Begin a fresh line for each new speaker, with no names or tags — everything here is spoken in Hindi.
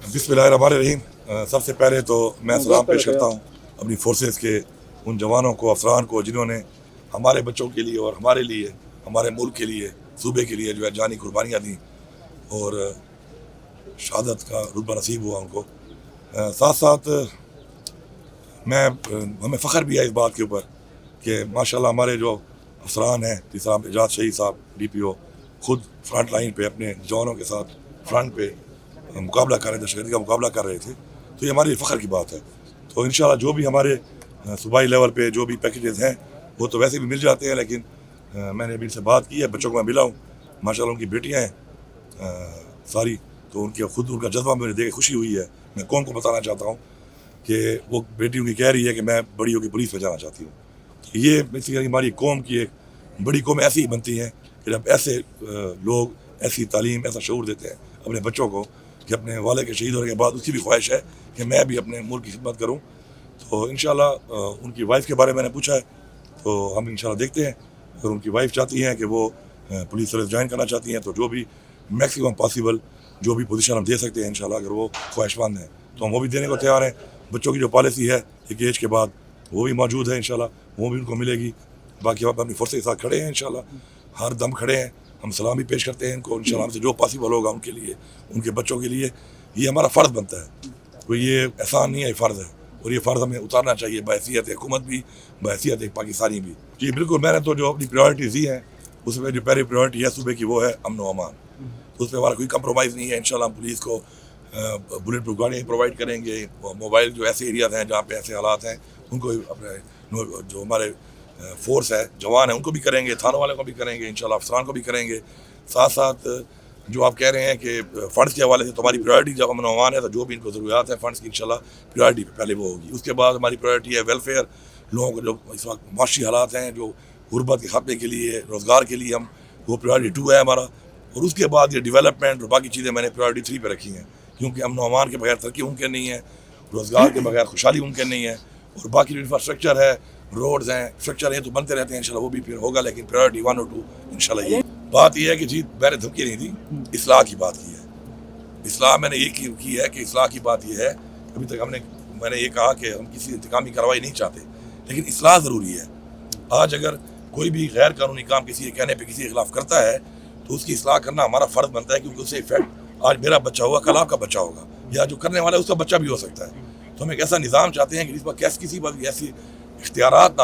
बिस्मिल्लाहिर्रहमानिर्रहीम। सबसे पहले तो मैं सलाम पेश करता हूँ अपनी फोर्सेस के उन जवानों को, अफसरान को, जिन्होंने हमारे बच्चों के लिए और हमारे लिए, हमारे मुल्क के लिए, सूबे के लिए जो है जानी कुर्बानियाँ दी और शहादत का रुतबा नसीब हुआ उनको। साथ साथ हमें फ़ख्र भी है इस बात के ऊपर कि माशाल्लाह हमारे जो अफसरान हैं, जिस तरह एजाज शहीद साहब DPO खुद फ्रंट लाइन पे अपने जवानों के साथ फ्रंट पे मुकाबला कर रहे थे, दहशतगर्दी का मुकाबला कर रहे थे, तो ये हमारी फ़ख्र की बात है। तो इंशाल्लाह जो भी हमारे सूबाई लेवल पे जो भी पैकेजेस हैं वो तो वैसे भी मिल जाते हैं, लेकिन मैंने अभी इनसे बात की है, बच्चों को मैं मिला हूँ, माशाल्लाह उनकी बेटियाँ हैं सारी, तो उनके खुद उनका जज्बा मुझे देख खुशी हुई है। मैं कौम को बताना चाहता हूँ कि वो बेटी उनकी कह रही है कि मैं बड़ी होकर पुलिस में जाना चाहती हूँ। तो ये बेसिकली हमारी कौम की एक बड़ी कौम ऐसी ही बनती है कि जब ऐसे लोग ऐसी तालीम, ऐसा शऊर देते हैं अपने बच्चों को कि अपने वाले के शहीद होने के बाद उसकी भी ख्वाहिश है कि मैं भी अपने मुल्क की खिदमत करूँ। तो इंशाल्लाह उनकी वाइफ के बारे में मैंने पूछा है, तो हम इंशाल्लाह देखते हैं। अगर उनकी वाइफ चाहती हैं कि वो पुलिस सर्विस ज्वाइन करना चाहती हैं, तो जो भी मैक्सिमम पॉसिबल जो भी पोजीशन हम दे सकते हैं इंशाल्लाह, अगर वो ख्वाहिशमंद हैं तो हम वो भी देने को तैयार हैं। बच्चों की जो पॉलिसी है एक एज के बाद वो भी मौजूद है, इंशाल्लाह वो भी उनको मिलेगी। बाकी आप अपनी फोर्स के साथ खड़े हैं, इंशाल्लाह हर दम खड़े हैं। हम सलाम भी पेश करते हैं इनको, इंशाल्लाह हमसे जो पॉसिबल होगा उनके लिए, उनके बच्चों के लिए। ये हमारा फ़र्ज़ बनता है, कोई ये एहसान नहीं है, ये फ़र्ज़ है और ये फ़र्ज़ हमें उतारना चाहिए बहैसियत हुकूमत भी, बहैसियत एक पाकिस्तानी भी। जी बिल्कुल, मैंने तो जो अपनी प्रायोरिटीज़ दी हैं उसमें जो पहली प्रायोरिटी है सूबे की वो है अमन व अमान। तो उसमें हमारा कोई कंप्रोमाइज़ नहीं है। इंशाल्लाह हम पुलिस को बुलेट प्रूफ गाड़ियाँ प्रोवाइड करेंगे, मोबाइल जो ऐसे एरियाज हैं जहाँ पे ऐसे हालात हैं उनको अपने जो हमारे फोर्स है, जवान है, उनको भी करेंगे, थानों वालों को भी करेंगे, इंशाल्लाह अफसरान को भी करेंगे। साथ साथ जो आप कह रहे हैं कि फ़ंड्स के हवाले से, तो हमारी प्रायोरिटी जब अमन अमान है तो जो भी इनको ज़रूरियात है फ़ंड्स की, इंशाल्लाह प्रायोरिटी पहले वो होगी। उसके बाद हमारी प्रायोरिटी है वेलफेयर, लोगों को जो इस वक्त माशी हालात हैं, जो गुर्बत के खात्मे के लिए, रोज़गार के लिए, हम वो प्रायोरिटी 2 है हमारा। और उसके बाद ये डेवलपमेंट और बाकी चीज़ें मैंने प्रायोरिटी 3 पे रखी हैं, क्योंकि अमन अमान के बगैर तरक्की मुमकिन नहीं है, रोज़गार के बगैर खुशहाली मुमकिन नहीं है, और बाकी जो इंफ्रास्ट्रक्चर है, रोड्स हैं, स्ट्रक्चर हैं, तो बनते रहते हैं, इंशाल्लाह वो भी फिर होगा। लेकिन प्रायोरिटी 1 और 2 इंशाल्लाह ये बात ये है कि जी मैंने धमकी नहीं दी, इस्लाह की बात की है। इस्लाह मैंने ये की है कि इस्लाह की बात ये है, अभी तक मैंने ये कहा कि हम किसी इंतकामी कार्रवाई नहीं चाहते, लेकिन इस्लाह ज़रूरी है। आज अगर कोई भी गैर कानूनी काम किसी के कहने पर किसी के खिलाफ करता है तो उसकी इस्लाह करना हमारा फ़र्ज़ बनता है, क्योंकि उससे इफेक्ट आज मेरा बच्चा होगा, कल आपका बच्चा होगा, या जो करने वाला है उसका बच्चा भी हो सकता है। तो हम एक ऐसा निज़ाम चाहते हैं कि जिस पर किसी पर ऐसी इख्तियारात ना हो